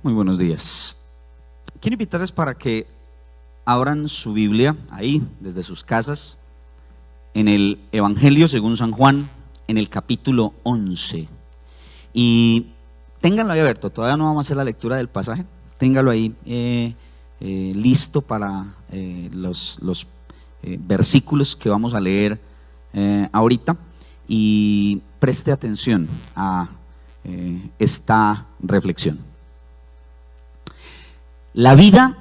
Muy buenos días. Quiero invitarles para que abran su Biblia ahí, desde sus casas, en el Evangelio según San Juan, en el capítulo 11. Y ténganlo ahí abierto, todavía no vamos a hacer la lectura del pasaje, ténganlo ahí listo para los versículos que vamos a leer ahorita, y preste atención a esta reflexión. La vida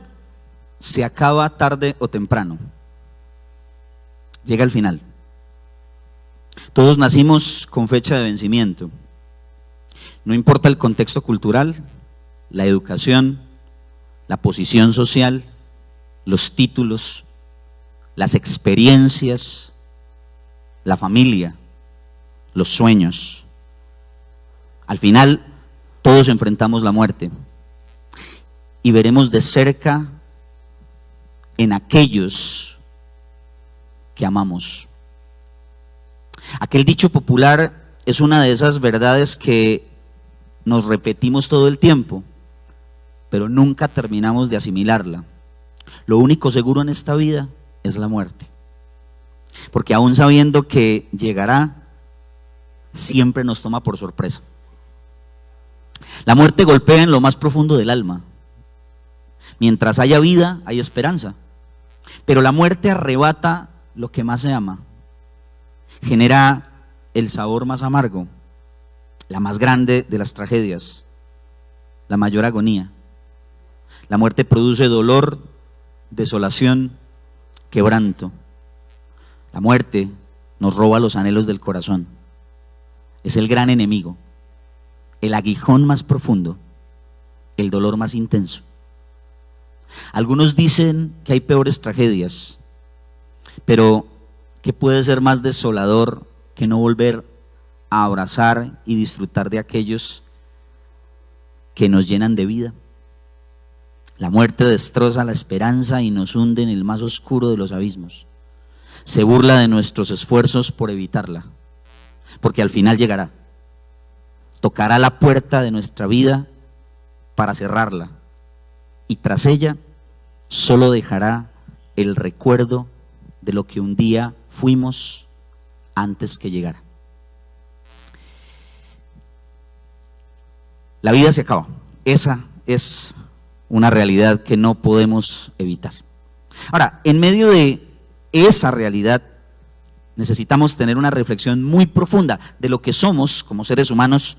se acaba tarde o temprano, llega al final. Todos nacimos con fecha de vencimiento. No importa el contexto cultural, la educación, la posición social, los títulos, las experiencias, la familia, los sueños. Al final, todos enfrentamos la muerte y veremos de cerca en aquellos que amamos. Aquel dicho popular es una de esas verdades que nos repetimos todo el tiempo, pero nunca terminamos de asimilarla. Lo único seguro en esta vida es la muerte, porque aún sabiendo que llegará, siempre nos toma por sorpresa. La muerte golpea en lo más profundo del alma. Mientras haya vida, hay esperanza, pero la muerte arrebata lo que más se ama, genera el sabor más amargo, la más grande de las tragedias, la mayor agonía. La muerte produce dolor, desolación, quebranto. La muerte nos roba los anhelos del corazón. Es el gran enemigo, el aguijón más profundo, el dolor más intenso. Algunos dicen que hay peores tragedias, pero ¿qué puede ser más desolador que no volver a abrazar y disfrutar de aquellos que nos llenan de vida? La muerte destroza la esperanza y nos hunde en el más oscuro de los abismos. Se burla de nuestros esfuerzos por evitarla, porque al final llegará. Tocará la puerta de nuestra vida para cerrarla, y tras ella solo dejará el recuerdo de lo que un día fuimos antes que llegara. La vida se acaba. Esa es una realidad que no podemos evitar. Ahora, en medio de esa realidad, necesitamos tener una reflexión muy profunda de lo que somos como seres humanos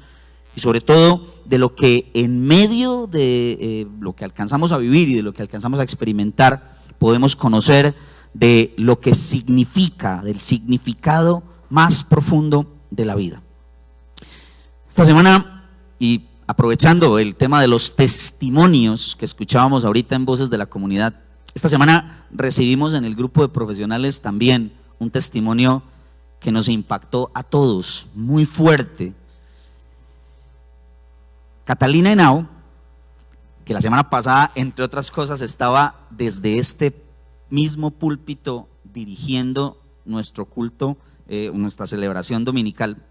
y sobre todo de lo que en medio de lo que alcanzamos a vivir y de lo que alcanzamos a experimentar podemos conocer de lo que significa, del significado más profundo de la vida. Esta semana, y aprovechando el tema de los testimonios que escuchábamos ahorita en Voces de la Comunidad, esta semana recibimos en el grupo de profesionales también un testimonio que nos impactó a todos, muy fuerte. Catalina Henao, que la semana pasada, entre otras cosas, estaba desde este mismo púlpito dirigiendo nuestro culto, nuestra celebración dominical,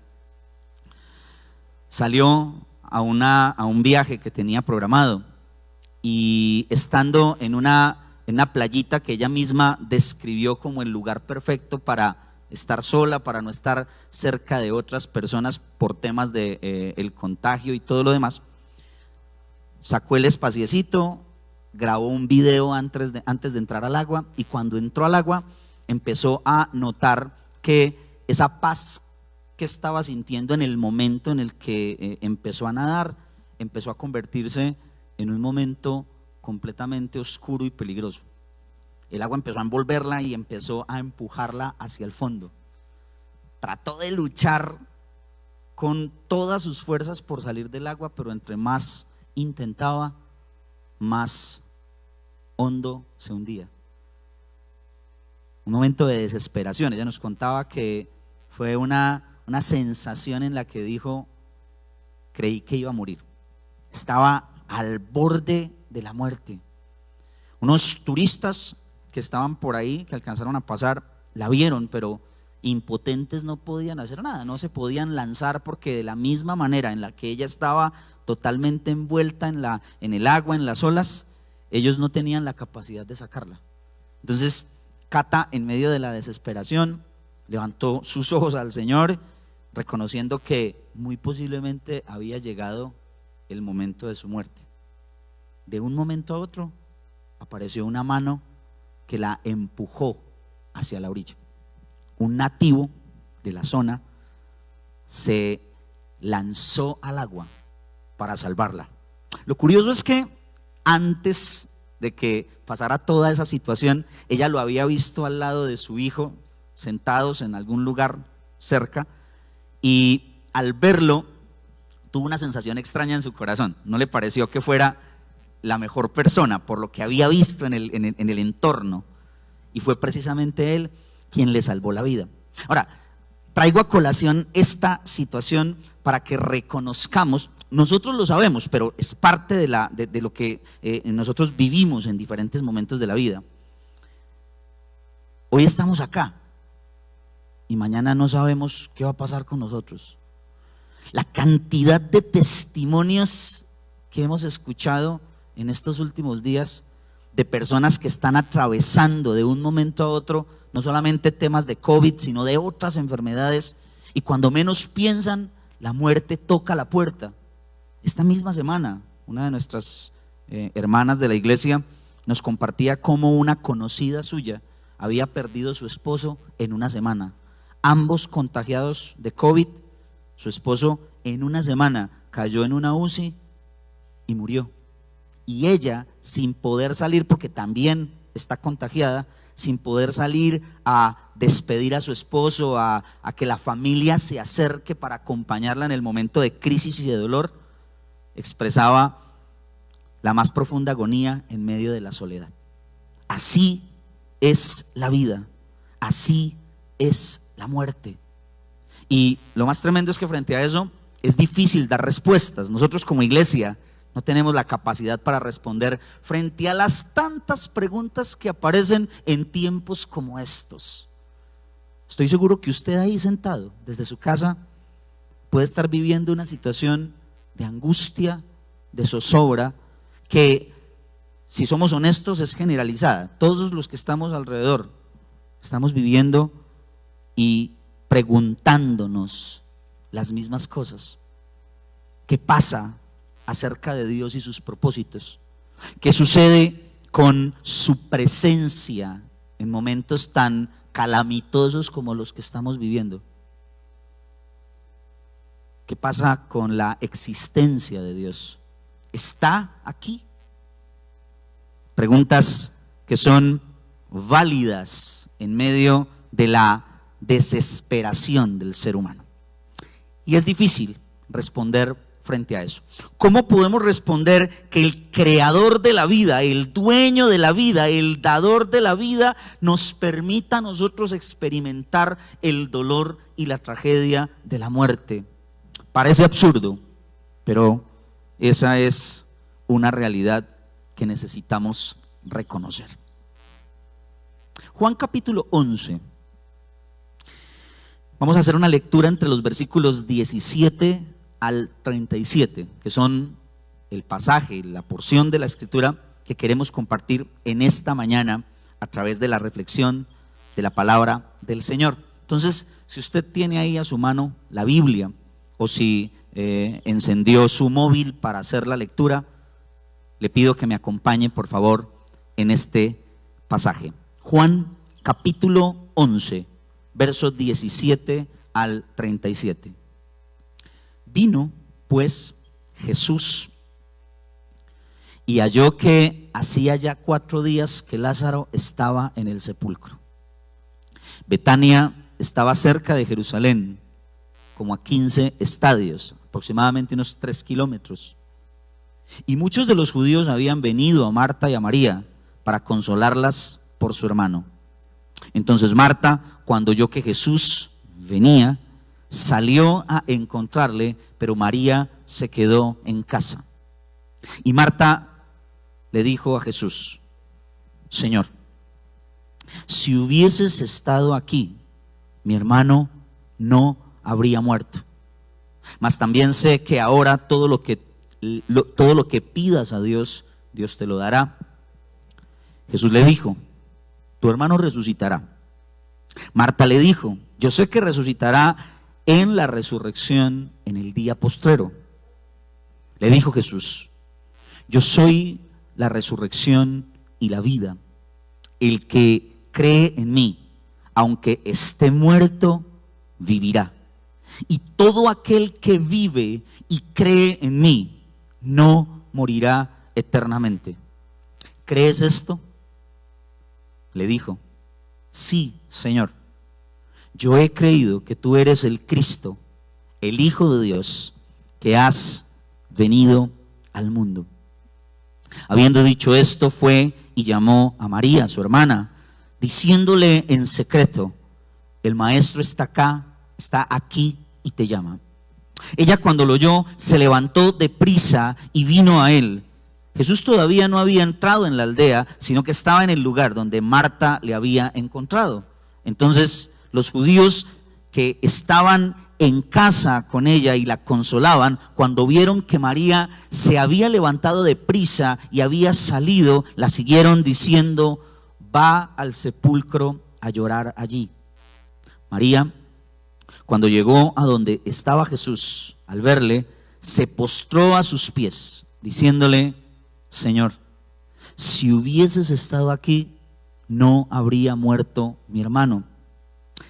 salió a un viaje que tenía programado, y estando en una playita que ella misma describió como el lugar perfecto para estar sola, para no estar cerca de otras personas por temas de el contagio y todo lo demás, sacó el espaciecito, grabó un video antes de entrar al agua, y cuando entró al agua empezó a notar que esa paz que estaba sintiendo en el momento en el que empezó a nadar, empezó a convertirse en un momento completamente oscuro y peligroso. El agua empezó a envolverla y empezó a empujarla hacia el fondo. Trató de luchar con todas sus fuerzas por salir del agua, pero entre más intentaba, más hondo se hundía. Un momento de desesperación. Ella nos contaba que fue una sensación en la que dijo: creí que iba a morir. Estaba al borde de la muerte. Unos turistas que estaban por ahí, que alcanzaron a pasar, la vieron, pero impotentes no podían hacer nada, no se podían lanzar, porque de la misma manera en la que ella estaba totalmente envuelta en el agua, en las olas, ellos no tenían la capacidad de sacarla. Entonces Cata, en medio de la desesperación, levantó sus ojos al Señor, reconociendo que muy posiblemente había llegado el momento de su muerte. De un momento a otro apareció una mano que la empujó hacia la orilla. Un nativo de la zona se lanzó al agua para salvarla. Lo curioso es que antes de que pasara toda esa situación, ella lo había visto al lado de su hijo, sentados en algún lugar cerca, y al verlo tuvo una sensación extraña en su corazón. No le pareció que fuera la mejor persona por lo que había visto en el entorno, y fue precisamente él quien le salvó la vida. Ahora, traigo a colación esta situación para que reconozcamos, nosotros lo sabemos, pero es parte de lo que nosotros vivimos en diferentes momentos de la vida. Hoy estamos acá y mañana no sabemos qué va a pasar con nosotros. La cantidad de testimonios que hemos escuchado en estos últimos días de personas que están atravesando de un momento a otro no solamente temas de COVID, sino de otras enfermedades, y cuando menos piensan, la muerte toca la puerta. Esta misma semana, una de nuestras hermanas de la iglesia nos compartía cómo una conocida suya había perdido a su esposo en una semana. Ambos contagiados de COVID, su esposo en una semana cayó en una UCI y murió. Y ella, sin poder salir, porque también está contagiada, sin poder salir a despedir a su esposo, a que la familia se acerque para acompañarla en el momento de crisis y de dolor, expresaba la más profunda agonía en medio de la soledad. Así es la vida, así es la muerte. Y lo más tremendo es que frente a eso es difícil dar respuestas. Nosotros como iglesia no tenemos la capacidad para responder frente a las tantas preguntas que aparecen en tiempos como estos. Estoy seguro que usted ahí sentado desde su casa puede estar viviendo una situación de angustia, de zozobra, que si somos honestos es generalizada. Todos los que estamos alrededor estamos viviendo y preguntándonos las mismas cosas. ¿Qué pasa acerca de Dios y sus propósitos? ¿Qué sucede con su presencia en momentos tan calamitosos como los que estamos viviendo? ¿Qué pasa con la existencia de Dios? ¿Está aquí? Preguntas que son válidas en medio de la desesperación del ser humano. Y es difícil responder frente a eso. ¿Cómo podemos responder que el creador de la vida, el dueño de la vida, el dador de la vida, nos permita a nosotros experimentar el dolor y la tragedia de la muerte? Parece absurdo, pero esa es una realidad que necesitamos reconocer. Juan capítulo 11. Vamos a hacer una lectura entre los versículos 17 al 37, que son el pasaje, la porción de la escritura que queremos compartir en esta mañana a través de la reflexión de la palabra del Señor. Entonces, si usted tiene ahí a su mano la Biblia, o si encendió su móvil para hacer la lectura, le pido que me acompañe por favor en este pasaje. Juan capítulo 11, versos 17 al 37. Vino pues Jesús y halló que hacía ya 4 días que Lázaro estaba en el sepulcro. Betania estaba cerca de Jerusalén, como a 15 estadios, aproximadamente unos 3 kilómetros. Y muchos de los judíos habían venido a Marta y a María para consolarlas por su hermano. Entonces Marta, cuando oyó que Jesús venía, salió a encontrarle, pero María se quedó en casa. Y Marta le dijo a Jesús: Señor, si hubieses estado aquí, mi hermano no habría muerto. Mas también sé que ahora todo lo que todo lo que pidas a Dios, Dios te lo dará. Jesús le dijo, tu hermano resucitará. Marta le dijo, yo sé que resucitará en la resurrección en el día postrero. Le dijo Jesús, yo soy la resurrección y la vida. El que cree en mí, aunque esté muerto, vivirá. Y todo aquel que vive y cree en mí, no morirá eternamente. ¿Crees esto? Le dijo, sí, Señor. Yo he creído que tú eres el Cristo, el Hijo de Dios, que has venido al mundo. Habiendo dicho esto, fue y llamó a María, su hermana, diciéndole en secreto, el maestro está aquí y te llama. Ella, cuando lo oyó, se levantó deprisa y vino a él. Jesús todavía no había entrado en la aldea, sino que estaba en el lugar donde Marta le había encontrado. Entonces los judíos que estaban en casa con ella y la consolaban, cuando vieron que María se había levantado deprisa y había salido, la siguieron diciendo, va al sepulcro a llorar allí. María, cuando llegó a donde estaba Jesús, al verle, se postró a sus pies, diciéndole, Señor, si hubieses estado aquí, no habría muerto mi hermano.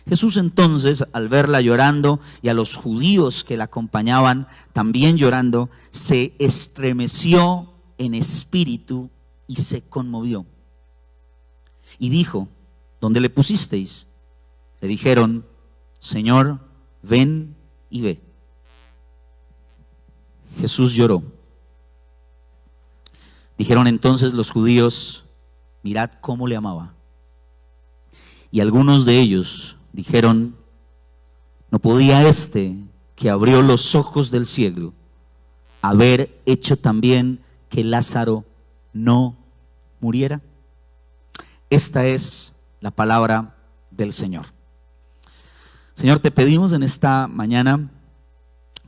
Jesús entonces, al verla llorando y a los judíos que la acompañaban también llorando, se estremeció en espíritu y se conmovió. Y dijo, ¿dónde le pusisteis? Le dijeron, Señor, ven y ve. Jesús lloró. Dijeron entonces los judíos, mirad cómo le amaba. Y algunos de ellos dijeron, ¿no podía este que abrió los ojos del ciego haber hecho también que Lázaro no muriera? Esta es la palabra del Señor. Señor, te pedimos en esta mañana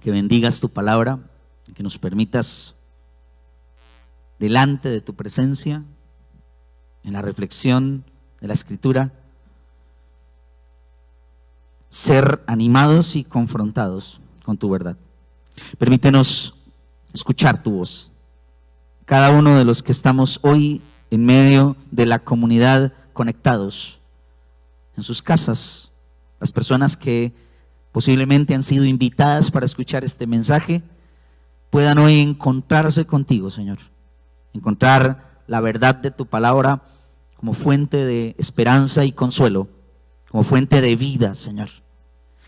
que bendigas tu palabra, que nos permitas delante de tu presencia, en la reflexión de la Escritura, ser animados y confrontados con tu verdad. Permítenos escuchar tu voz. Cada uno de los que estamos hoy en medio de la comunidad conectados, en sus casas, las personas que posiblemente han sido invitadas para escuchar este mensaje, puedan hoy encontrarse contigo, Señor. Encontrar la verdad de tu palabra como fuente de esperanza y consuelo, como fuente de vida, Señor.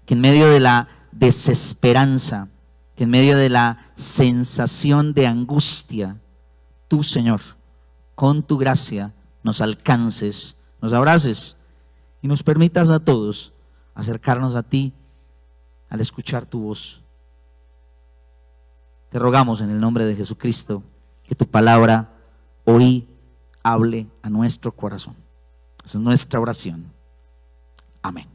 Que en medio de la desesperanza, que en medio de la sensación de angustia, tú, Señor, con tu gracia nos alcances, nos abraces y nos permitas a todos acercarnos a ti al escuchar tu voz. Te rogamos en el nombre de Jesucristo que tu palabra hoy hable a nuestro corazón. Esa es nuestra oración. Amén.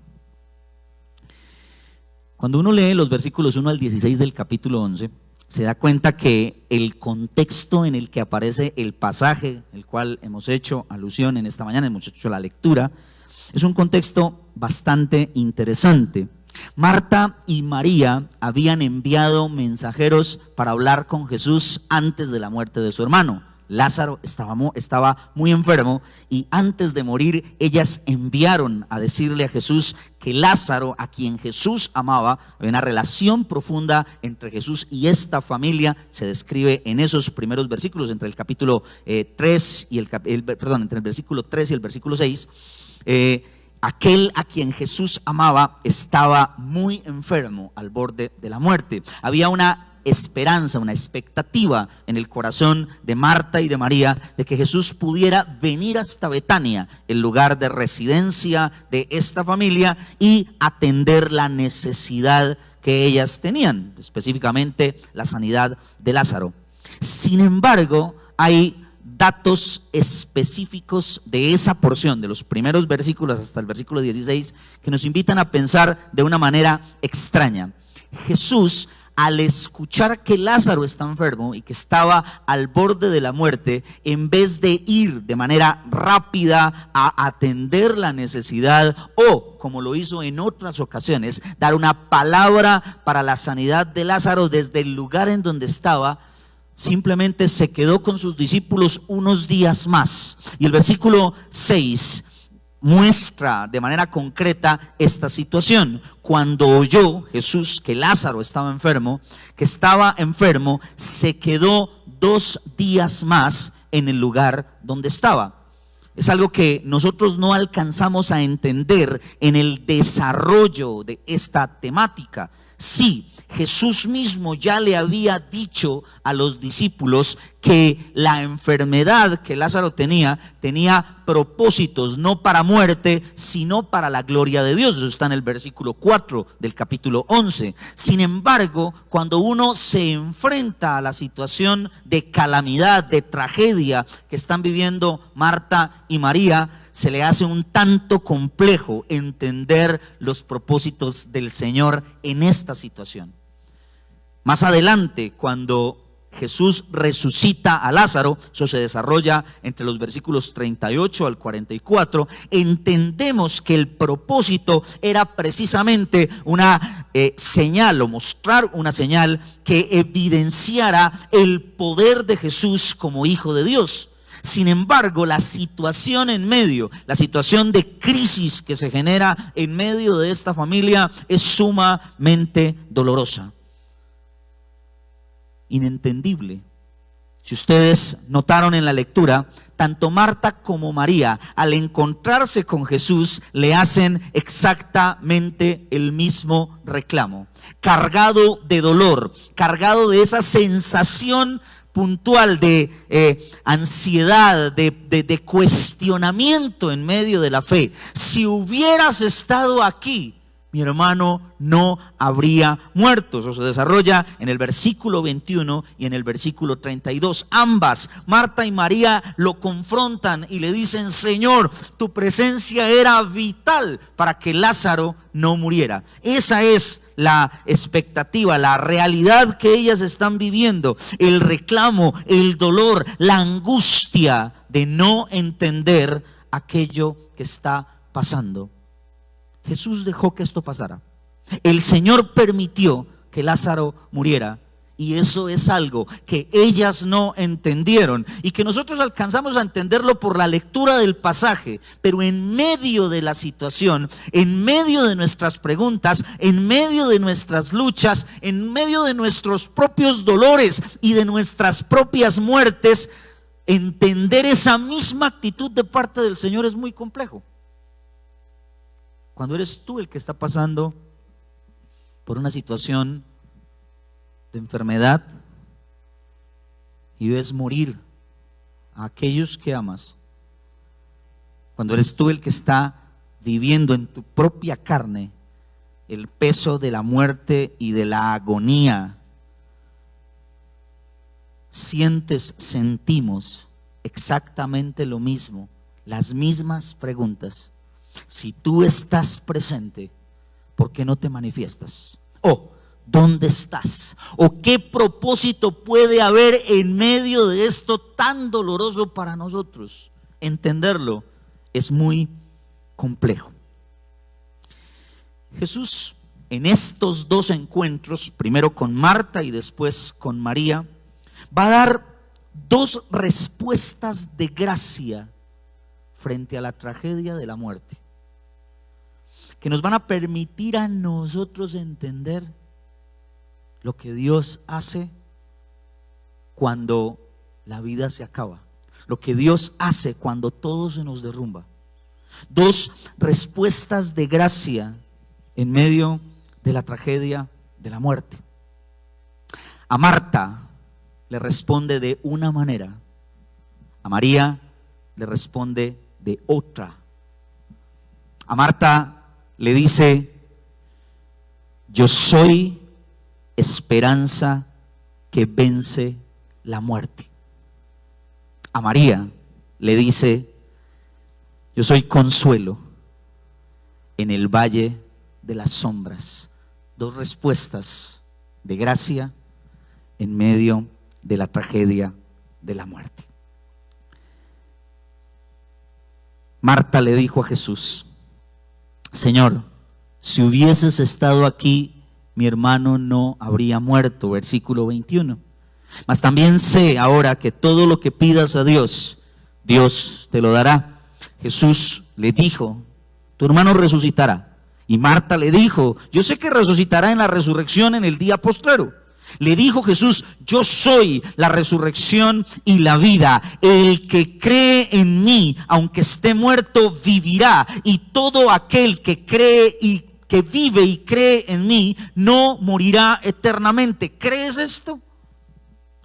Cuando uno lee los versículos 1 al 16 del capítulo 11, se da cuenta que el contexto en el que aparece el pasaje, el cual hemos hecho alusión en esta mañana, hemos hecho la lectura, es un contexto bastante interesante. Marta y María habían enviado mensajeros para hablar con Jesús antes de la muerte de su hermano. Lázaro estaba muy enfermo y antes de morir ellas enviaron a decirle a Jesús que Lázaro, a quien Jesús amaba, había una relación profunda entre Jesús y esta familia. Se describe en esos primeros versículos, entre el capítulo 3 y entre el versículo 3 y el versículo 6. Aquel a quien Jesús amaba estaba muy enfermo, al borde de la muerte. Había una esperanza, una expectativa en el corazón de Marta y de María de que Jesús pudiera venir hasta Betania, el lugar de residencia de esta familia, y atender la necesidad que ellas tenían, específicamente la sanidad de Lázaro. Sin embargo, hay datos específicos de esa porción, de los primeros versículos hasta el versículo 16, que nos invitan a pensar de una manera extraña. Jesús al escuchar que Lázaro está enfermo y que estaba al borde de la muerte, en vez de ir de manera rápida a atender la necesidad o, como lo hizo en otras ocasiones, dar una palabra para la sanidad de Lázaro desde el lugar en donde estaba, simplemente se quedó con sus discípulos unos días más. Y el versículo 6 muestra de manera concreta esta situación. Cuando oyó Jesús que Lázaro estaba enfermo, se quedó 2 días más en el lugar donde estaba. Es algo que nosotros no alcanzamos a entender en el desarrollo de esta temática. Sí, Jesús mismo ya le había dicho a los discípulos que la enfermedad que Lázaro tenía propósitos no para muerte, sino para la gloria de Dios. Eso está en el versículo 4 del capítulo 11. Sin embargo, cuando uno se enfrenta a la situación de calamidad, de tragedia que están viviendo Marta y María, se le hace un tanto complejo entender los propósitos del Señor en esta situación. Más adelante, cuando Jesús resucita a Lázaro, eso se desarrolla entre los versículos 38 al 44, entendemos que el propósito era precisamente una señal, o mostrar una señal que evidenciara el poder de Jesús como Hijo de Dios. Sin embargo, la situación de crisis que se genera en medio de esta familia es sumamente dolorosa, inentendible. Si ustedes notaron en la lectura, tanto Marta como María, al encontrarse con Jesús, le hacen exactamente el mismo reclamo, cargado de dolor, cargado de esa sensación puntual de ansiedad, de cuestionamiento en medio de la fe. Si hubieras estado aquí, mi hermano no habría muerto. Eso se desarrolla en el versículo 21 y en el versículo 32. Ambas, Marta y María, lo confrontan y le dicen: Señor, tu presencia era vital para que Lázaro no muriera. Esa es la expectativa, la realidad que ellas están viviendo, el reclamo, el dolor, la angustia de no entender aquello que está pasando. Jesús dejó que esto pasara. El Señor permitió que Lázaro muriera, y eso es algo que ellas no entendieron y que nosotros alcanzamos a entenderlo por la lectura del pasaje. Pero en medio de la situación, en medio de nuestras preguntas, en medio de nuestras luchas, en medio de nuestros propios dolores y de nuestras propias muertes, entender esa misma actitud de parte del Señor es muy complejo. Cuando eres tú el que está pasando por una situación de enfermedad y ves morir a aquellos que amas, cuando eres tú el que está viviendo en tu propia carne el peso de la muerte y de la agonía, sentimos exactamente lo mismo, las mismas preguntas. Si tú estás presente, ¿por qué no te manifiestas? ¿O dónde estás? ¿O qué propósito puede haber en medio de esto tan doloroso para nosotros? Entenderlo es muy complejo. Jesús, en estos 2 encuentros, primero con Marta y después con María, va a dar 2 respuestas de gracia frente a la tragedia de la muerte, que nos van a permitir a nosotros entender lo que Dios hace cuando la vida se acaba, lo que Dios hace cuando todo se nos derrumba. 2 respuestas de gracia en medio de la tragedia de la muerte. A Marta le responde de una manera, a María le responde de otra. A Marta le dice: yo soy esperanza que vence la muerte. A María le dice: yo soy consuelo en el valle de las sombras. 2 respuestas de gracia en medio de la tragedia de la muerte. Marta le dijo a Jesús: Señor, si hubieses estado aquí, mi hermano no habría muerto. Versículo 21. Mas también sé ahora que todo lo que pidas a Dios, Dios te lo dará. Jesús le dijo: tu hermano resucitará. Y Marta le dijo: yo sé que resucitará en la resurrección en el día postrero. Le dijo Jesús: yo soy la resurrección y la vida. El que cree en mí, aunque esté muerto, vivirá. Y todo aquel que cree y que vive y cree en mí, no morirá eternamente. ¿Crees esto?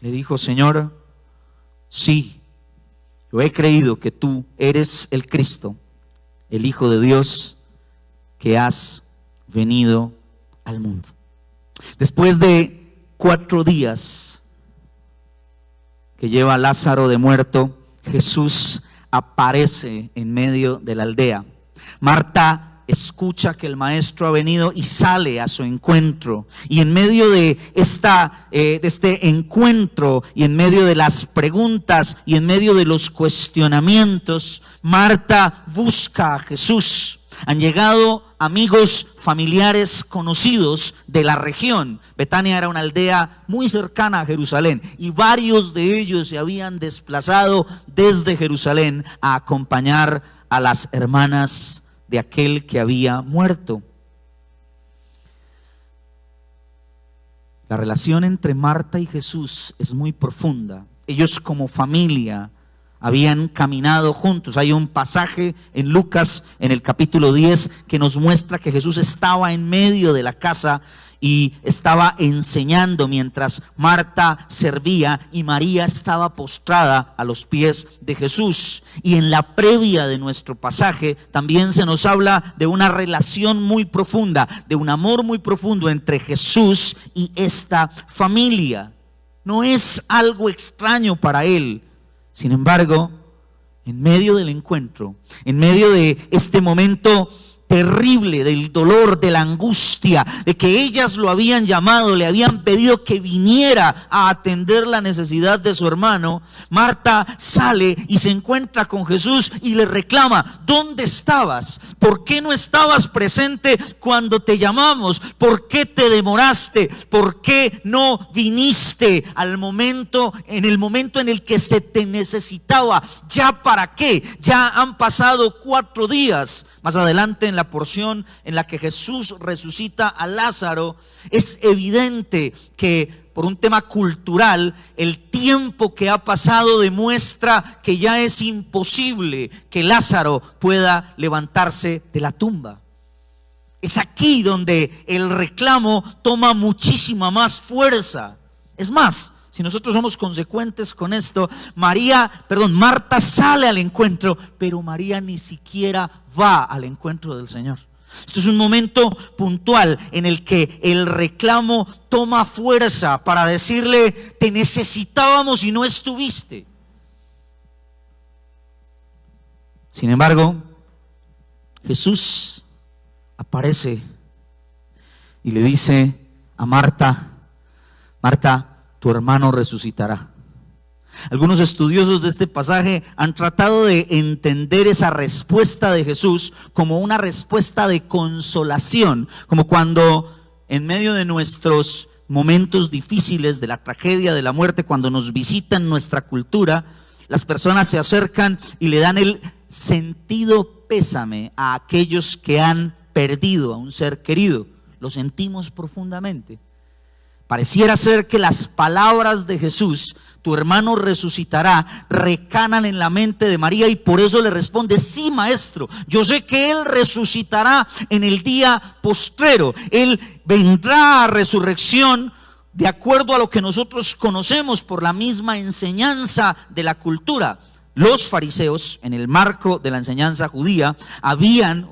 Le dijo: Señor, sí, yo he creído que tú eres el Cristo, el Hijo de Dios, que has venido al mundo. Después de 4 días que lleva Lázaro de muerto, Jesús aparece en medio de la aldea. Marta escucha que el maestro ha venido y sale a su encuentro. Y en medio de este encuentro, y en medio de las preguntas, y en medio de los cuestionamientos, Marta busca a Jesús. Han llegado amigos, familiares, conocidos de la región. Betania era una aldea muy cercana a Jerusalén y varios de ellos se habían desplazado desde Jerusalén a acompañar a las hermanas de aquel que había muerto. La relación entre Marta y Jesús es muy profunda. Ellos como familia habían caminado juntos. Hay un pasaje en Lucas, en el capítulo 10, que nos muestra que Jesús estaba en medio de la casa y estaba enseñando mientras Marta servía y María estaba postrada a los pies de Jesús. Y en la previa de nuestro pasaje también se nos habla de una relación muy profunda, de un amor muy profundo entre Jesús y esta familia. No es algo extraño para él. Sin embargo, en medio del encuentro, en medio de este momento terrible, del dolor, de la angustia, de que ellas lo habían llamado, le habían pedido que viniera a atender la necesidad de su hermano, Marta sale y se encuentra con Jesús y le reclama: ¿dónde estabas? ¿Por qué no estabas presente cuando te llamamos? ¿Por qué te demoraste? ¿Por qué no viniste al momento, en el que se te necesitaba? ¿Ya para qué? Ya han pasado 4 días. Más adelante, en la porción en la que Jesús resucita a Lázaro, es evidente que por un tema cultural, el tiempo que ha pasado demuestra que ya es imposible que Lázaro pueda levantarse de la tumba. Es aquí donde el reclamo toma muchísima más fuerza. Es más, si nosotros somos consecuentes con esto, Marta sale al encuentro, pero María ni siquiera va al encuentro del Señor. Esto es un momento puntual en el que el reclamo toma fuerza para decirle: te necesitábamos y no estuviste. Sin embargo, Jesús aparece y le dice a Marta: Marta, tu hermano resucitará. Algunos estudiosos de este pasaje han tratado de entender esa respuesta de Jesús como una respuesta de consolación, como cuando en medio de nuestros momentos difíciles, de la tragedia, de la muerte, cuando nos visitan nuestra cultura, las personas se acercan y le dan el sentido pésame a aquellos que han perdido a un ser querido. Lo sentimos profundamente. Pareciera ser que las palabras de Jesús, tu hermano resucitará, recanan en la mente de María y por eso le responde: sí, maestro, yo sé que él resucitará en el día postrero. Él vendrá a resurrección de acuerdo a lo que nosotros conocemos por la misma enseñanza de la cultura. Los fariseos, en el marco de la enseñanza judía,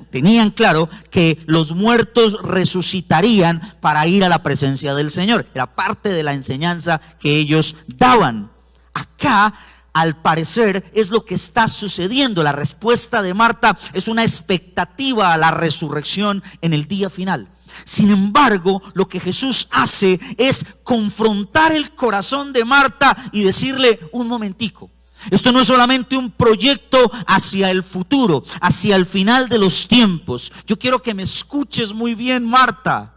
tenían claro que los muertos resucitarían para ir a la presencia del Señor. Era parte de la enseñanza que ellos daban. Acá, al parecer, es lo que está sucediendo. La respuesta de Marta es una expectativa a la resurrección en el día final. Sin embargo, lo que Jesús hace es confrontar el corazón de Marta y decirle: un momentico, esto no es solamente un proyecto hacia el futuro, hacia el final de los tiempos. Yo quiero que me escuches muy bien, Marta.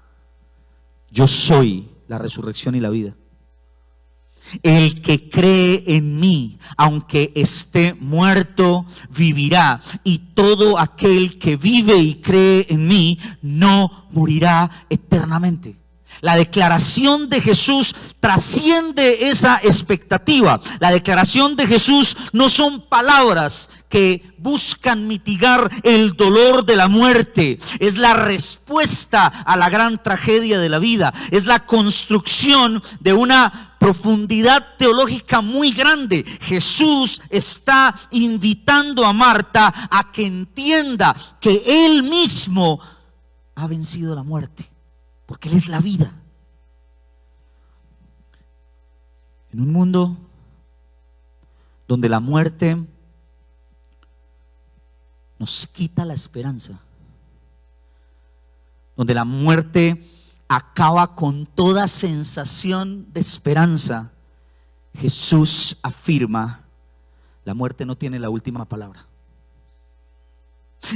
Yo soy la resurrección y la vida. El que cree en mí, aunque esté muerto, vivirá. Y todo aquel que vive y cree en mí, no morirá eternamente. La declaración de Jesús trasciende esa expectativa. La declaración de Jesús no son palabras que buscan mitigar el dolor de la muerte. Es la respuesta a la gran tragedia de la vida. Es la construcción de una profundidad teológica muy grande. Jesús está invitando a Marta a que entienda que Él mismo ha vencido la muerte, porque Él es la vida. En un mundo donde la muerte nos quita la esperanza, donde la muerte acaba con toda sensación de esperanza, Jesús afirma: la muerte no tiene la última palabra.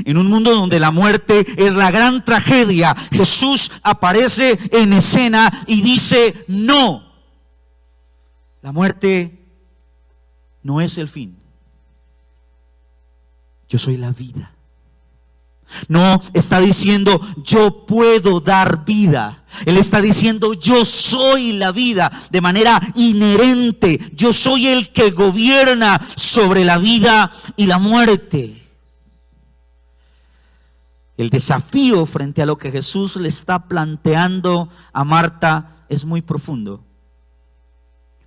En un mundo donde la muerte es la gran tragedia, Jesús aparece en escena y dice: no, la muerte no es el fin. Yo soy la vida. No está diciendo yo puedo dar vida. Él está diciendo yo soy la vida de manera inherente. Yo soy el que gobierna sobre la vida y la muerte. El desafío frente a lo que Jesús le está planteando a Marta es muy profundo.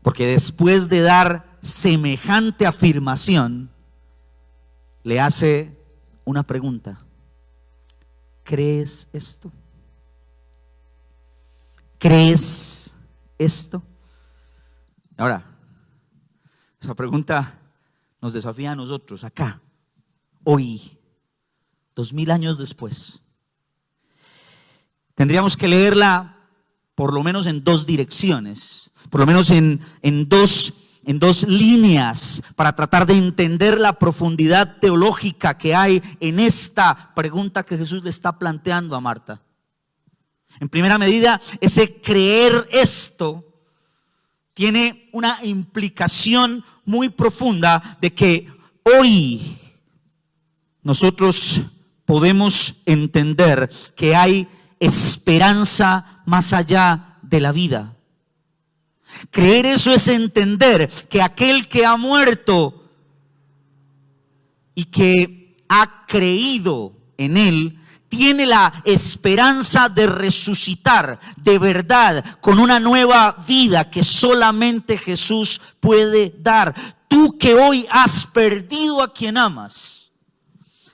Porque después de dar semejante afirmación, le hace una pregunta: ¿crees esto? ¿Crees esto? Ahora, esa pregunta nos desafía a nosotros acá, hoy, 2000 años después. Tendríamos que leerla por lo menos en dos direcciones, por lo menos en dos líneas, para tratar de entender la profundidad teológica que hay en esta pregunta que Jesús le está planteando a Marta. En primera medida, ese creer esto tiene una implicación muy profunda de que hoy nosotros podemos entender que hay esperanza más allá de la vida. Creer eso es entender que aquel que ha muerto y que ha creído en Él tiene la esperanza de resucitar de verdad con una nueva vida que solamente Jesús puede dar. Tú que hoy has perdido a quien amas,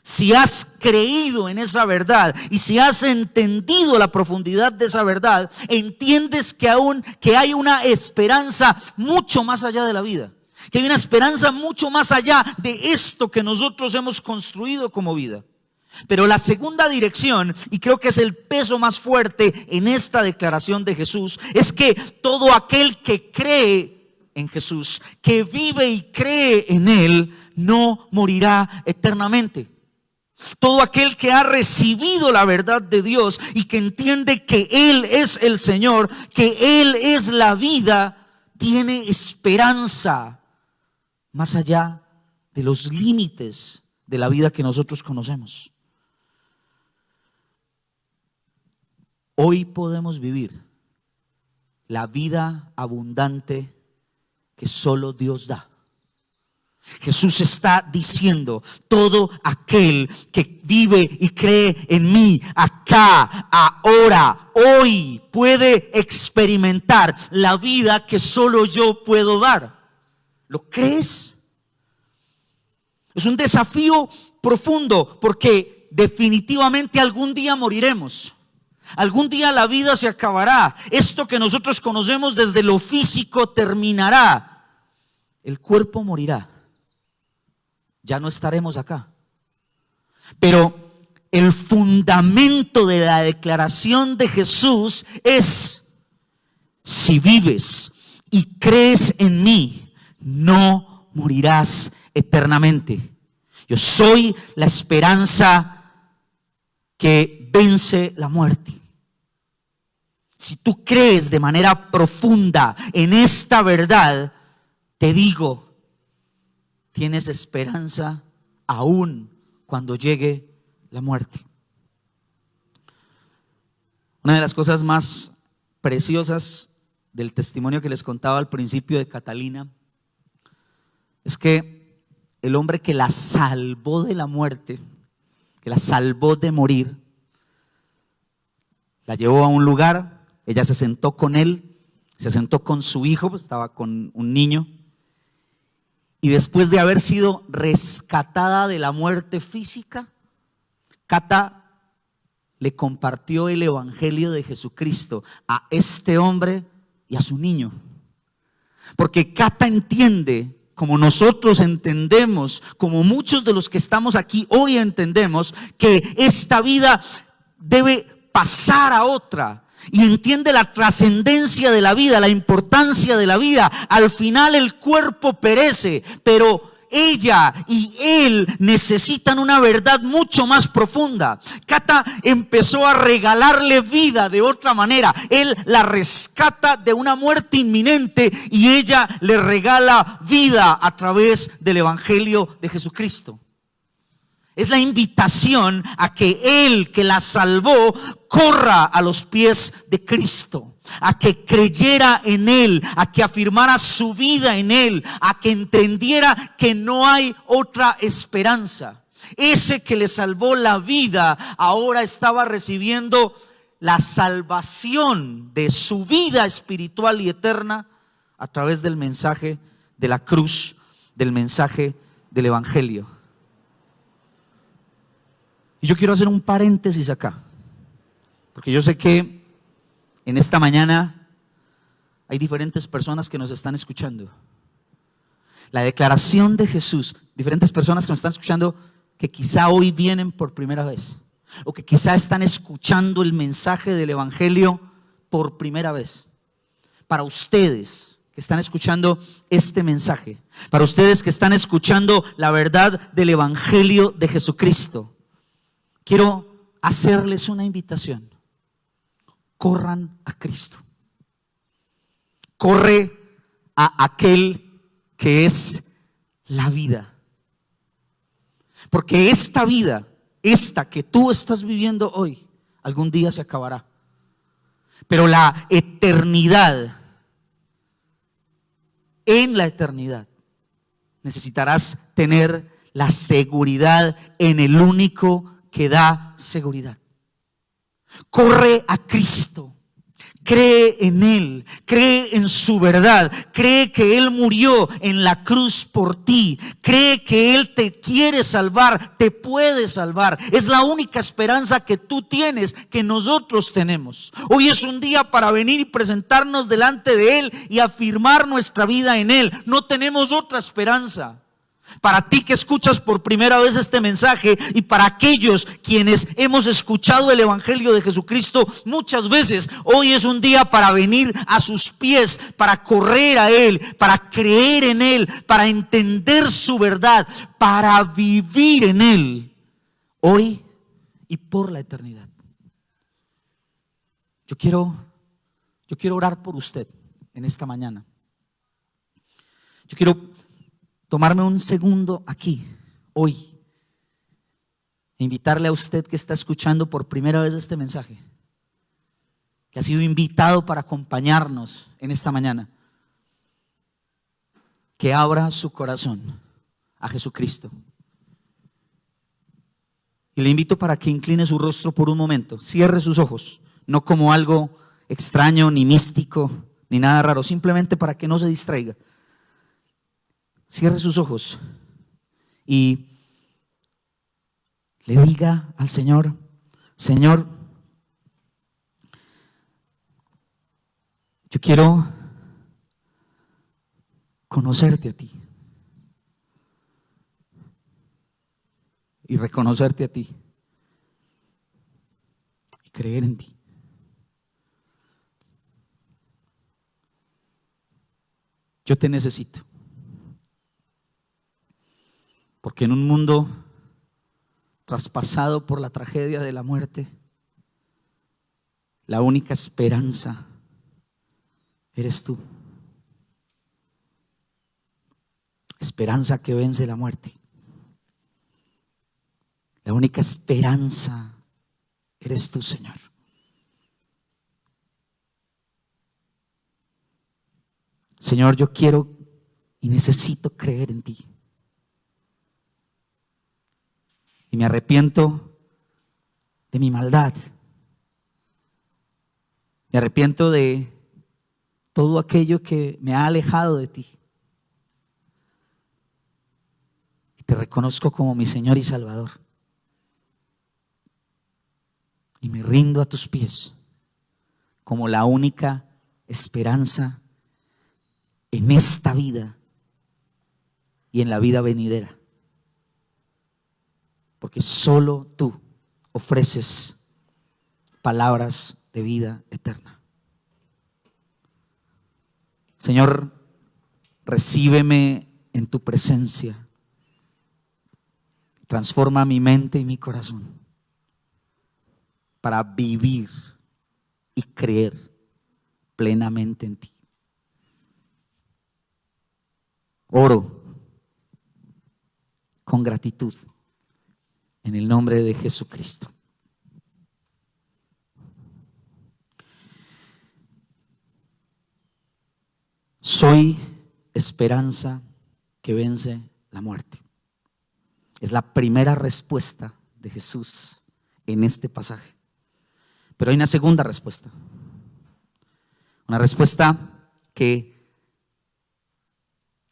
si has creído en esa verdad y si has entendido la profundidad de esa verdad, entiendes que hay una esperanza mucho más allá de la vida, que hay una esperanza mucho más allá de esto que nosotros hemos construido como vida. Pero la segunda dirección, y creo que es el peso más fuerte en esta declaración de Jesús, es que todo aquel que cree en Jesús, que vive y cree en Él, no morirá eternamente. Todo aquel que ha recibido la verdad de Dios y que entiende que Él es el Señor, que Él es la vida, tiene esperanza más allá de los límites de la vida que nosotros conocemos. Hoy podemos vivir la vida abundante que solo Dios da. Jesús está diciendo: todo aquel que vive y cree en mí, acá, ahora, hoy, puede experimentar la vida que solo yo puedo dar. ¿Lo crees? Es un desafío profundo, porque definitivamente algún día moriremos. Algún día la vida se acabará. Esto que nosotros conocemos desde lo físico terminará. El cuerpo morirá. Ya no estaremos acá. Pero el fundamento de la declaración de Jesús es: si vives y crees en mí, no morirás eternamente. Yo soy la esperanza que vence la muerte. Si tú crees de manera profunda en esta verdad, te digo, tienes esperanza aún cuando llegue la muerte. Una de las cosas más preciosas del testimonio que les contaba al principio de Catalina es que el hombre que la salvó de la muerte, que la salvó de morir, la llevó a un lugar, ella se sentó con él, se sentó con su hijo, pues estaba con un niño, y después de haber sido rescatada de la muerte física, Cata le compartió el evangelio de Jesucristo a este hombre y a su niño. Porque Cata entiende, como nosotros entendemos, como muchos de los que estamos aquí hoy entendemos, que esta vida debe pasar a otra. Y entiende la trascendencia de la vida, la importancia de la vida. Al final el cuerpo perece, pero ella y él necesitan una verdad mucho más profunda. Cata empezó a regalarle vida de otra manera. Él la rescata de una muerte inminente y ella le regala vida a través del evangelio de Jesucristo. Es la invitación a que Él que la salvó corra a los pies de Cristo, a que creyera en Él, a que afirmara su vida en Él, a que entendiera que no hay otra esperanza. Ese que le salvó la vida ahora estaba recibiendo la salvación de su vida espiritual y eterna a través del mensaje de la cruz, del mensaje del evangelio. Y yo quiero hacer un paréntesis acá, porque yo sé que en esta mañana hay diferentes personas que nos están escuchando. La declaración de Jesús, diferentes personas que nos están escuchando que quizá hoy vienen por primera vez, o que quizá están escuchando el mensaje del evangelio por primera vez. Para ustedes que están escuchando este mensaje, para ustedes que están escuchando la verdad del evangelio de Jesucristo, quiero hacerles una invitación. Corran a Cristo. Corre a aquel que es la vida. Porque esta vida, esta que tú estás viviendo hoy, algún día se acabará. Pero la eternidad, en la eternidad, necesitarás tener la seguridad en el único que da seguridad. Corre a Cristo, cree en Él, cree en su verdad, cree que Él murió en la cruz por ti, cree que Él te quiere salvar, te puede salvar. Es la única esperanza que tú tienes, que nosotros tenemos. Hoy es un día para venir y presentarnos delante de Él y afirmar nuestra vida en Él. No tenemos otra esperanza. Para ti que escuchas por primera vez este mensaje y para aquellos quienes hemos escuchado el evangelio de Jesucristo muchas veces, hoy es un día para venir a sus pies, para correr a Él, para creer en Él, para entender su verdad, para vivir en Él, hoy y por la eternidad. Yo quiero orar por usted en esta mañana. Yo quiero tomarme un segundo aquí, hoy, e invitarle a usted que está escuchando por primera vez este mensaje, que ha sido invitado para acompañarnos en esta mañana, que abra su corazón a Jesucristo. Y le invito para que incline su rostro por un momento, cierre sus ojos, no como algo extraño, ni místico, ni nada raro, simplemente para que no se distraiga. Cierre sus ojos y le diga al Señor: Señor, yo quiero conocerte a ti y reconocerte a ti. creer en ti. Yo te necesito. Porque en un mundo traspasado por la tragedia de la muerte, la única esperanza eres tú. Esperanza que vence la muerte. La única esperanza eres tú, Señor. Señor, yo quiero y necesito creer en ti. Y me arrepiento de mi maldad. Me arrepiento de todo aquello que me ha alejado de ti. Y te reconozco como mi Señor y Salvador. Y me rindo a tus pies como la única esperanza en esta vida y en la vida venidera. Porque solo tú ofreces palabras de vida eterna. Señor, recíbeme en tu presencia. Transforma mi mente y mi corazón para vivir y creer plenamente en ti. Oro con gratitud en el nombre de Jesucristo. Soy esperanza que vence la muerte. Es la primera respuesta de Jesús en este pasaje. Pero hay una segunda respuesta. Una respuesta que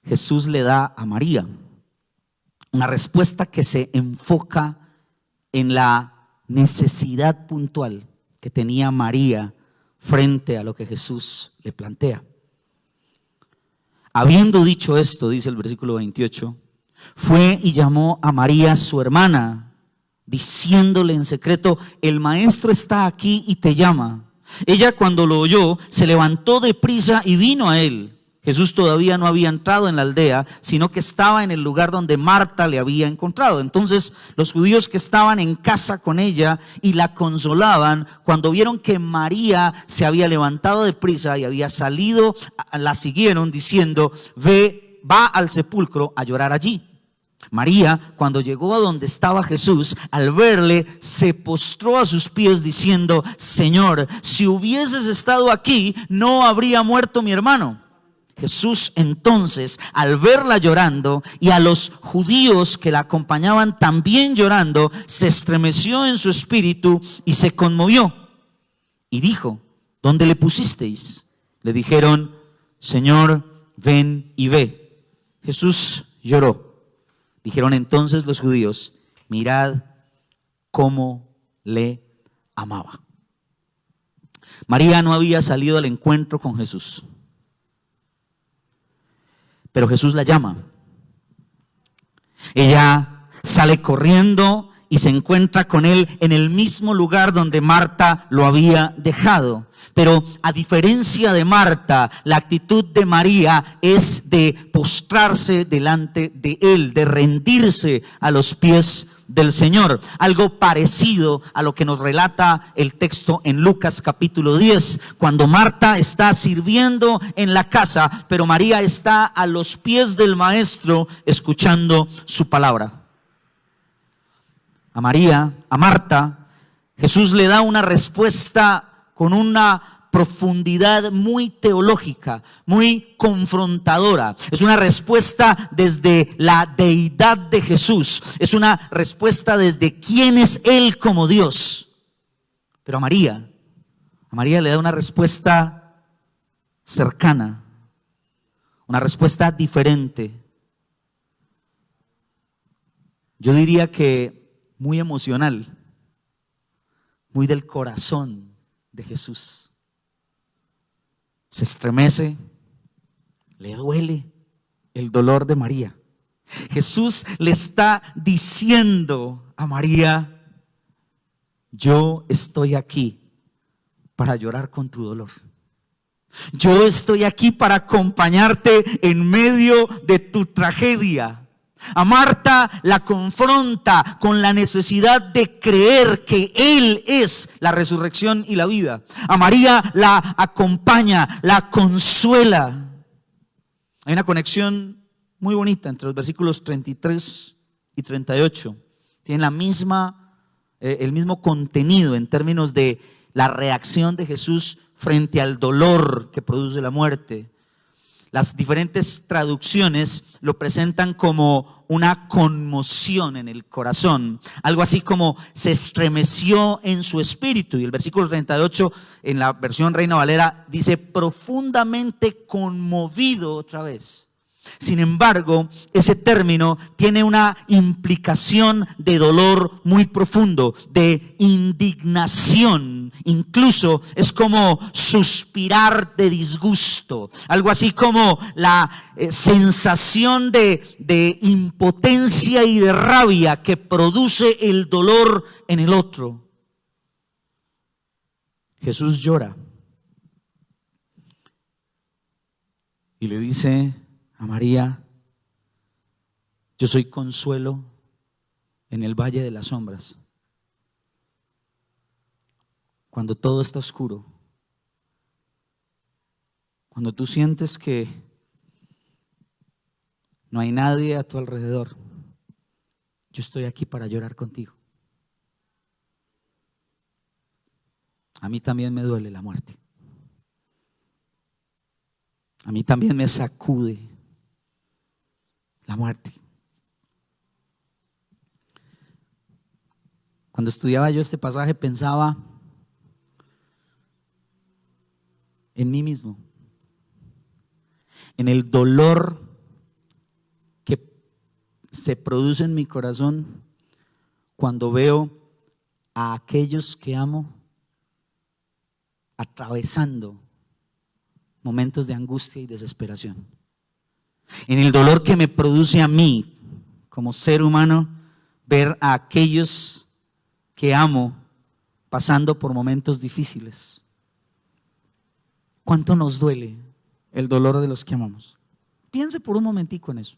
Jesús le da a María. Una respuesta que se enfoca en la necesidad puntual que tenía María frente a lo que Jesús le plantea. Habiendo dicho esto, dice el versículo 28, fue y llamó a María su hermana, diciéndole en secreto: el maestro está aquí y te llama. Ella, cuando lo oyó, se levantó deprisa y vino a él. Jesús todavía no había entrado en la aldea, sino que estaba en el lugar donde Marta le había encontrado. Entonces los judíos que estaban en casa con ella y la consolaban, cuando vieron que María se había levantado deprisa y había salido, la siguieron diciendo: va al sepulcro a llorar allí. María, cuando llegó a donde estaba Jesús, al verle, se postró a sus pies diciendo: Señor, si hubieses estado aquí, no habría muerto mi hermano. Jesús entonces, al verla llorando y a los judíos que la acompañaban también llorando, se estremeció en su espíritu y se conmovió. Y dijo: ¿dónde le pusisteis? Le dijeron: Señor, ven y ve. Jesús lloró. Dijeron entonces los judíos: mirad cómo le amaba. María no había salido al encuentro con Jesús, pero Jesús la llama. Ella sale corriendo y se encuentra con él en el mismo lugar donde Marta lo había dejado. Pero a diferencia de Marta, la actitud de María es de postrarse delante de él, de rendirse a los pies del Señor. Algo parecido a lo que nos relata el texto en Lucas capítulo 10, cuando Marta está sirviendo en la casa, pero María está a los pies del Maestro escuchando su palabra. A Marta, Jesús le da una respuesta con una profundidad muy teológica, muy confrontadora. Es una respuesta desde la deidad de Jesús. Es una respuesta desde quién es Él como Dios. Pero a María le da una respuesta cercana, una respuesta diferente. Yo diría que muy emocional, muy del corazón de Jesús. Se estremece, le duele el dolor de María. Jesús le está diciendo a María: yo estoy aquí para llorar con tu dolor. Yo estoy aquí para acompañarte en medio de tu tragedia. A Marta la confronta con la necesidad de creer que Él es la resurrección y la vida. A María la acompaña, la consuela. Hay una conexión muy bonita entre los versículos 33 y 38. Tienen el mismo contenido en términos de la reacción de Jesús frente al dolor que produce la muerte. Las diferentes traducciones lo presentan como una conmoción en el corazón, algo así como se estremeció en su espíritu. Y el versículo 38 en la versión Reina Valera dice profundamente conmovido otra vez. Sin embargo, ese término tiene una implicación de dolor muy profundo, de indignación. Incluso es como suspirar de disgusto, algo así como la sensación de impotencia y de rabia que produce el dolor en el otro. Jesús llora y le dice a María: yo soy consuelo en el valle de las sombras. Cuando todo está oscuro, cuando tú sientes que no hay nadie a tu alrededor, yo estoy aquí para llorar contigo. A mí también me duele la muerte. A mí también me sacude la muerte. Cuando estudiaba yo este pasaje pensaba en mí mismo, en el dolor que se produce en mi corazón cuando veo a aquellos que amo atravesando momentos de angustia y desesperación. En el dolor que me produce a mí como ser humano ver a aquellos que amo pasando por momentos difíciles. ¿Cuánto nos duele el dolor de los que amamos? Piense por un momentico en eso.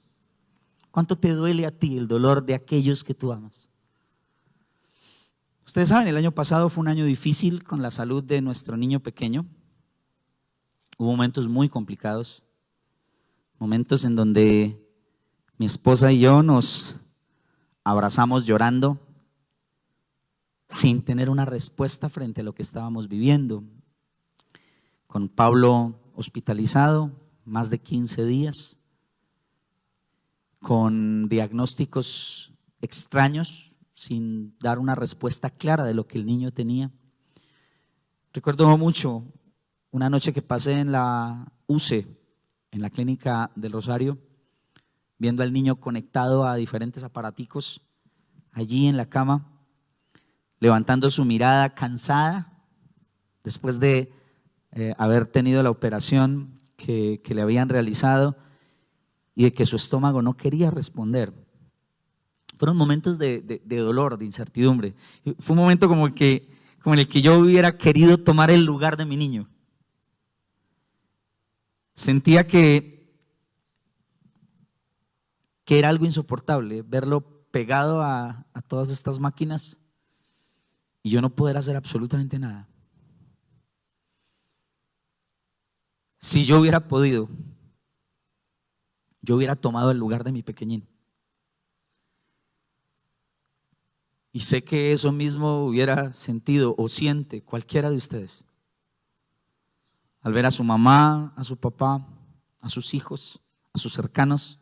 ¿Cuánto te duele a ti el dolor de aquellos que tú amas? Ustedes saben, el año pasado fue un año difícil con la salud de nuestro niño pequeño. Hubo momentos muy complicados, momentos en donde mi esposa y yo nos abrazamos llorando sin tener una respuesta frente a lo que estábamos viviendo. Con Pablo hospitalizado más de 15 días, con diagnósticos extraños, sin dar una respuesta clara de lo que el niño tenía. Recuerdo mucho una noche que pasé en la UCE, en la clínica del Rosario, viendo al niño conectado a diferentes aparaticos, allí en la cama, levantando su mirada cansada, después de haber tenido la operación que le habían realizado y de que su estómago no quería responder. Fueron momentos de dolor, de incertidumbre. Fue un momento como en el que yo hubiera querido tomar el lugar de mi niño. Sentía que era algo insoportable verlo pegado a todas estas máquinas y yo no poder hacer absolutamente nada. Si yo hubiera podido, yo hubiera tomado el lugar de mi pequeñín. Y sé que eso mismo hubiera sentido o siente cualquiera de ustedes al ver a su mamá, a su papá, a sus hijos, a sus cercanos,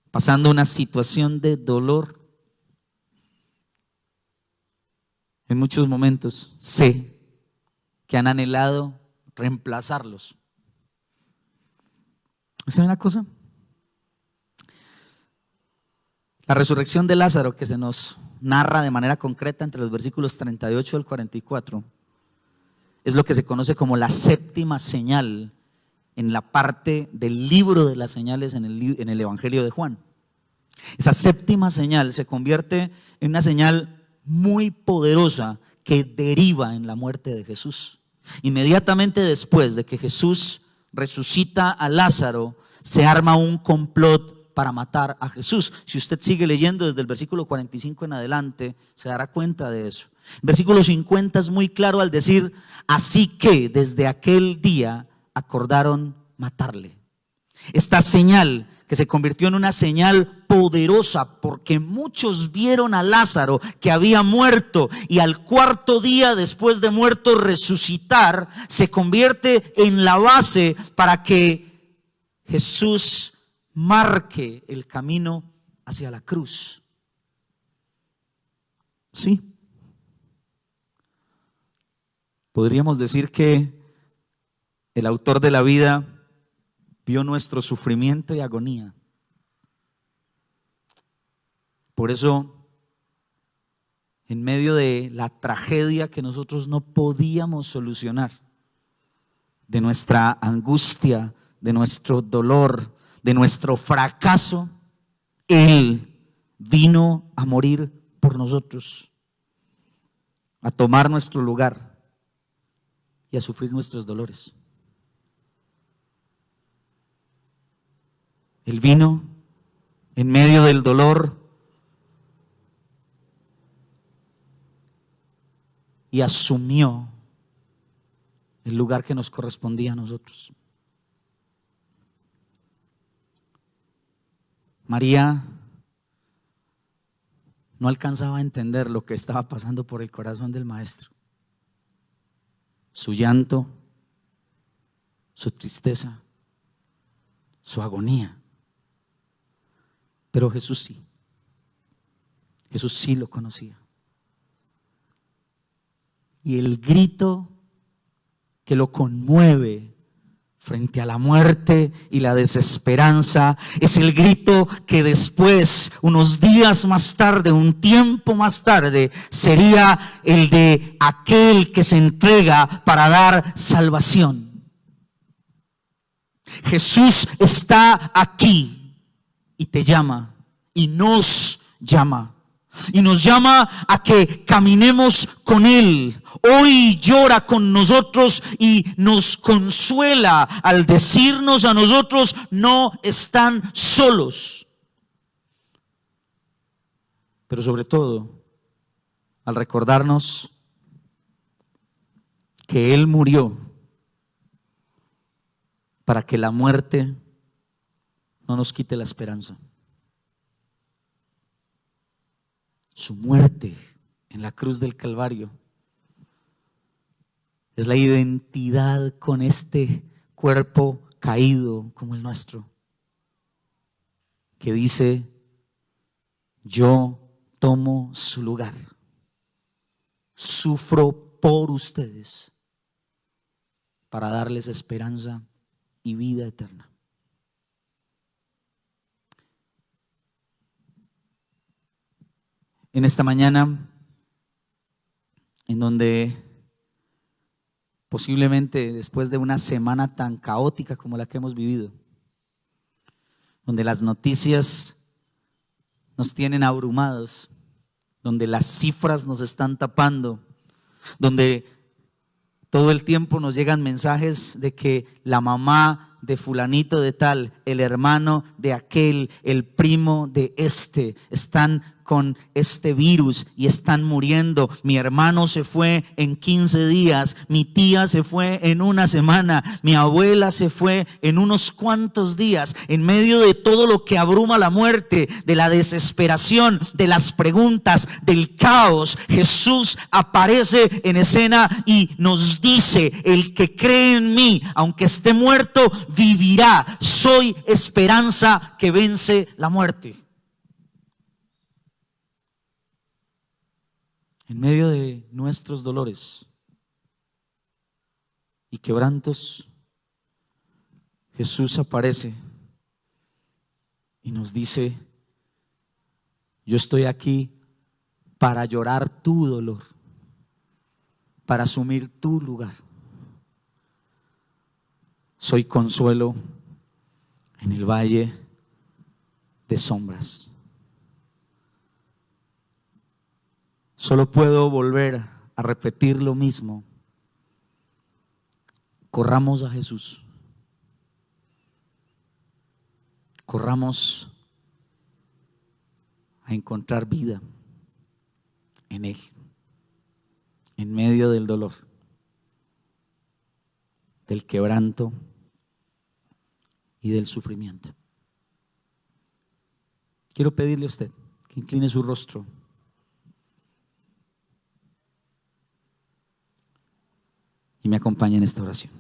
pasando una situación de dolor. En muchos momentos sé que han anhelado reemplazarlos. ¿Saben una cosa? La resurrección de Lázaro, que se nos narra de manera concreta entre los versículos 38 al 44, es lo que se conoce como la séptima señal en la parte del libro de las señales en el Evangelio de Juan. Esa séptima señal se convierte en una señal muy poderosa que deriva en la muerte de Jesús. Inmediatamente después de que Jesús resucita a Lázaro, se arma un complot para matar a Jesús. Si usted sigue leyendo desde el versículo 45 en adelante, se dará cuenta de eso. El versículo 50 es muy claro al decir: así que desde aquel día acordaron matarle. Esta señal, que se convirtió en una señal poderosa porque muchos vieron a Lázaro que había muerto y al cuarto día después de muerto resucitar, se convierte en la base para que Jesús marque el camino hacia la cruz. Sí. Podríamos decir que el autor de la vida vio nuestro sufrimiento y agonía. Por eso, en medio de la tragedia que nosotros no podíamos solucionar, de nuestra angustia, de nuestro dolor, de nuestro fracaso, Él vino a morir por nosotros, a tomar nuestro lugar y a sufrir nuestros dolores. Él vino en medio del dolor y asumió el lugar que nos correspondía a nosotros. María no alcanzaba a entender lo que estaba pasando por el corazón del Maestro. Su llanto, su tristeza, su agonía. Pero Jesús sí. Jesús sí lo conocía. Y el grito que lo conmueve frente a la muerte y la desesperanza es el grito que después, unos días más tarde, un tiempo más tarde, sería el de aquel que se entrega para dar salvación. Jesús está aquí y te llama y nos llama. Y nos llama a que caminemos con Él. Hoy llora con nosotros y nos consuela al decirnos a nosotros: no están solos. Pero sobre todo, al recordarnos que Él murió para que la muerte no nos quite la esperanza. Su muerte en la cruz del Calvario es la identidad con este cuerpo caído como el nuestro, que dice: yo tomo su lugar, sufro por ustedes para darles esperanza y vida eterna. En esta mañana, en donde posiblemente después de una semana tan caótica como la que hemos vivido, donde las noticias nos tienen abrumados, donde las cifras nos están tapando, donde todo el tiempo nos llegan mensajes de que la mamá de fulanito de tal, el hermano de aquel, el primo de este, están con este virus y están muriendo. Mi hermano se fue en 15 días, mi tía se fue en una semana, mi abuela se fue en unos cuantos días. En medio de todo lo que abruma la muerte, de la desesperación, de las preguntas, del caos, Jesús aparece en escena y nos dice: el que cree en mí, aunque esté muerto, vivirá. Soy esperanza que vence la muerte. En medio de nuestros dolores y quebrantos, Jesús aparece y nos dice: yo estoy aquí para llorar tu dolor, para asumir tu lugar. Soy consuelo en el valle de sombras. Solo puedo volver a repetir lo mismo. Corramos a Jesús. Corramos a encontrar vida en Él, en medio del dolor, del quebranto y del sufrimiento. Quiero pedirle a usted que incline su rostro y me acompañe en esta oración.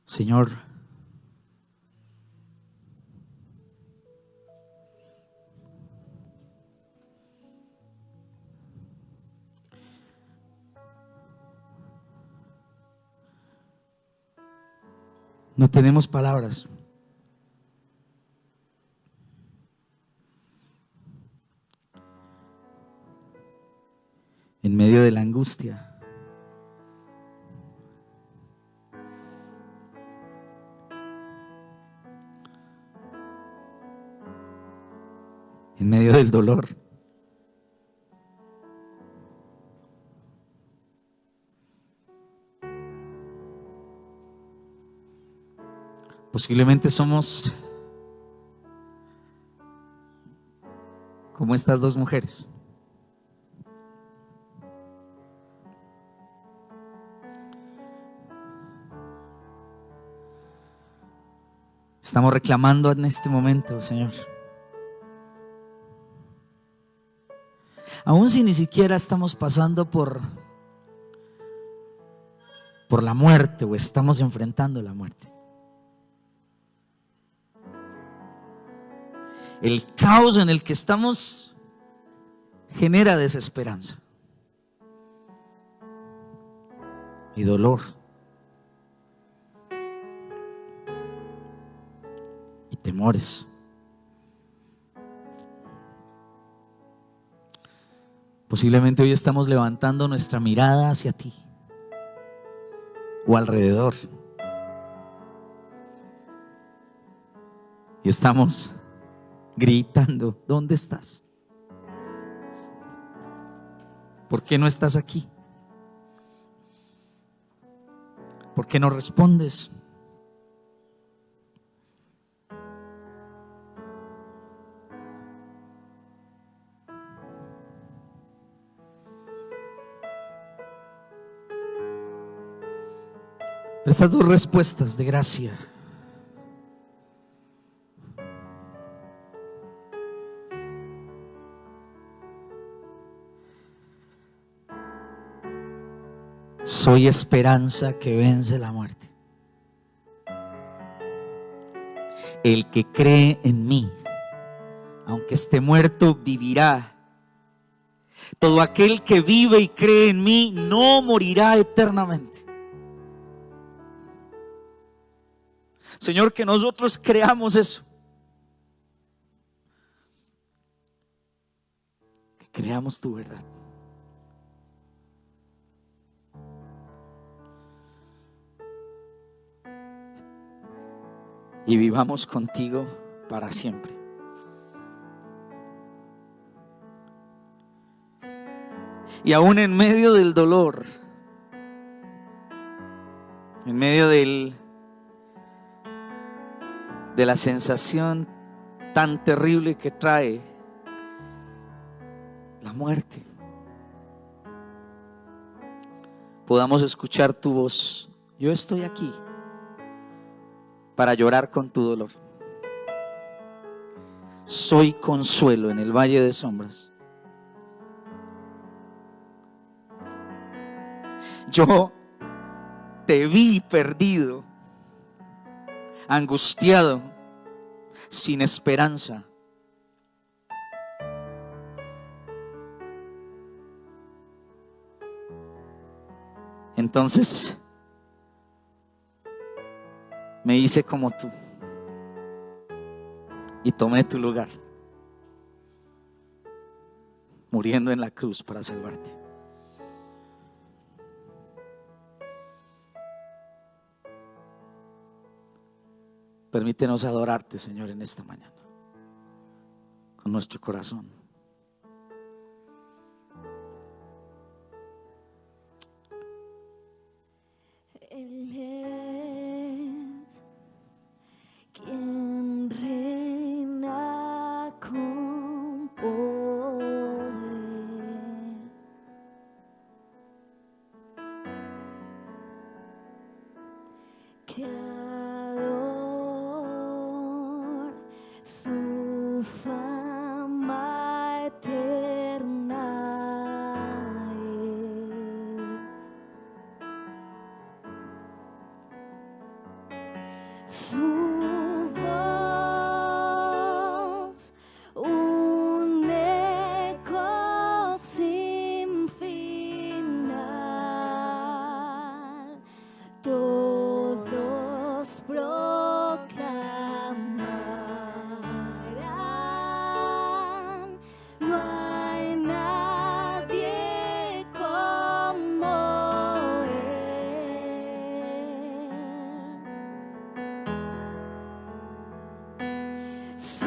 Señor, no tenemos palabras. En medio de la angustia, en medio del dolor, posiblemente somos como estas dos mujeres. Estamos reclamando en este momento, Señor. Aún si ni siquiera estamos pasando por la muerte o estamos enfrentando la muerte. El caos en el que estamos genera desesperanza y dolor y temores. Posiblemente hoy estamos levantando nuestra mirada hacia ti o alrededor y estamos gritando: ¿dónde estás? ¿Por qué no estás aquí? ¿Por qué no respondes? Estas dos respuestas de gracia soy esperanza que vence la muerte. El que cree en mí, aunque esté muerto, vivirá. Todo aquel que vive y cree en mí no morirá eternamente. Señor, que nosotros creamos eso. Que creamos tu verdad. Y vivamos contigo para siempre. Y aún en medio del dolor, en medio de la sensación tan terrible que trae la muerte, podamos escuchar tu voz: yo estoy aquí para llorar con tu dolor. Soy consuelo en el valle de sombras. Yo te vi perdido, angustiado, sin esperanza. Entonces me hice como tú y tomé tu lugar, muriendo en la cruz para salvarte. Permítenos adorarte, Señor, en esta mañana, con nuestro corazón. Él es quien reina con poder, Creador, su fama eterna es. Su voz, un eco sin final, todos proclamarán: no hay nadie como Él. Su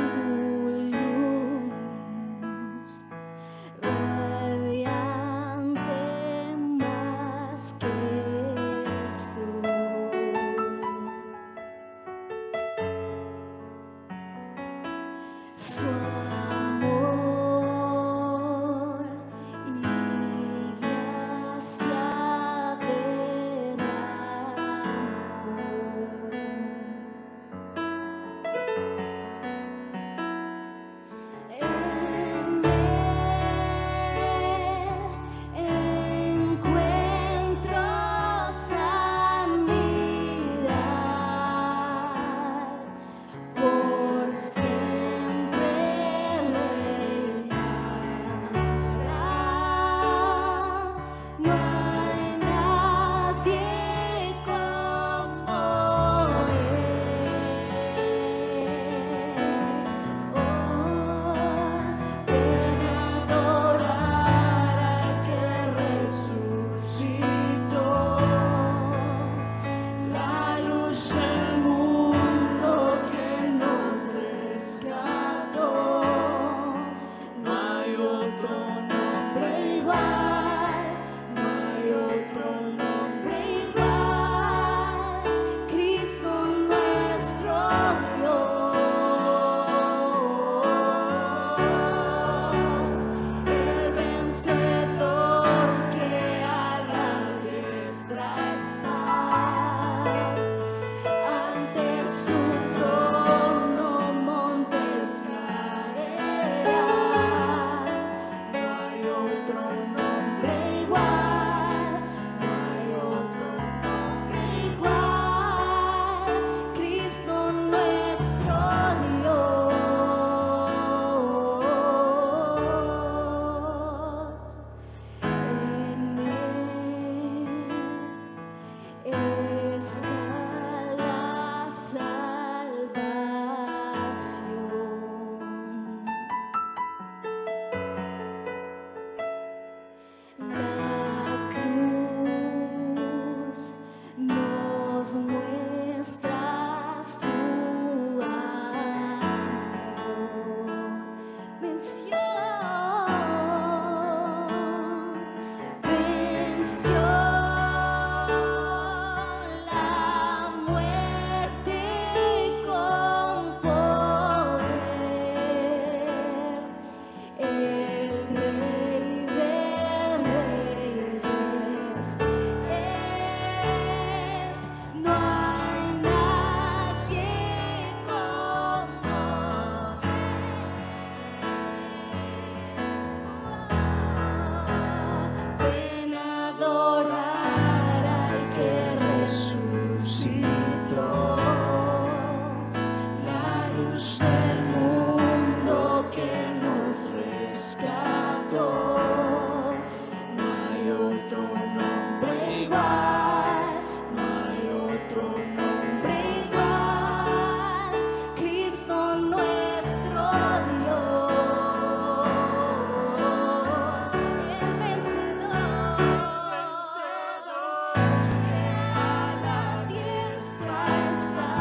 luz radiante más que el sol, su amor y gracia derramó. En Él encuentro sanidad, por siempre reinará. No hay nadie como ven a adorar al que resucitó, la luz del mundo que nos rescató. No hay otro nombre igual, no hay otro nombre igual, Cristo nuestro Dios, el vencedor que a la diestra está. Ante su trono montes caerán. No hay otro nombre igual, no hay otro nombre igual, Cristo nuestro Dios. En Él está la salvación. La cruz nos muestra su amor. Venció la muerte con poder. El Rey de Reyes es, no hay nadie como Él. Ven a adorar al que resucitó, la luz del mundo que nos rescató. No hay otro nombre igual, no hay otro nombre igual, Cristo nuestro Dios, el vencedor que a la diestra está.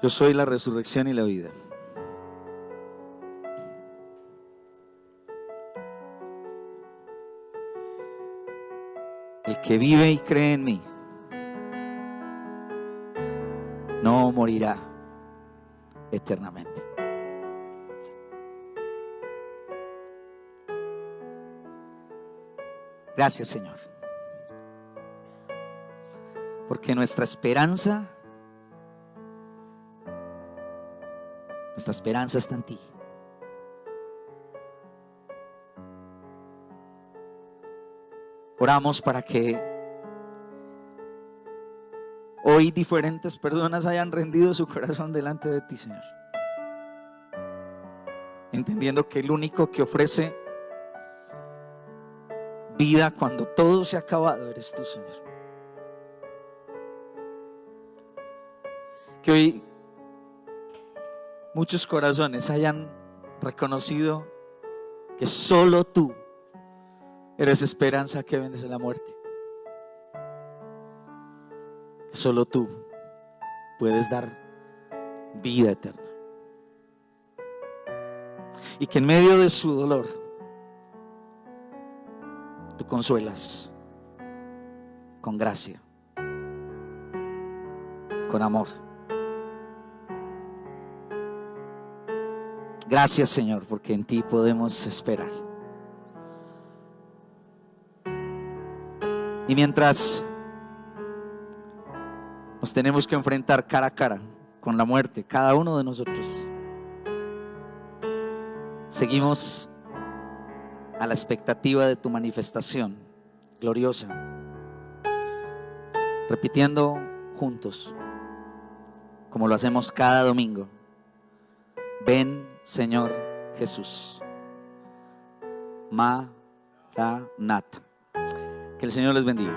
Yo soy la resurrección y la vida. El que vive y cree en mí no morirá eternamente. Gracias, Señor, porque nuestra esperanza está en ti. Oramos para que hoy diferentes personas hayan rendido su corazón delante de ti, Señor, entendiendo que el único que ofrece vida cuando todo se ha acabado eres tú, Señor. Que hoy muchos corazones hayan reconocido que solo tú eres esperanza que vence la muerte. Que solo tú puedes dar vida eterna. Y que en medio de su dolor tú consuelas con gracia, con amor. Gracias, Señor, porque en ti podemos esperar. Y mientras nos tenemos que enfrentar cara a cara con la muerte, cada uno de nosotros, seguimos a la expectativa de tu manifestación gloriosa, repitiendo juntos, como lo hacemos cada domingo: ven, Señor Jesús. Maranata. Que el Señor les bendiga.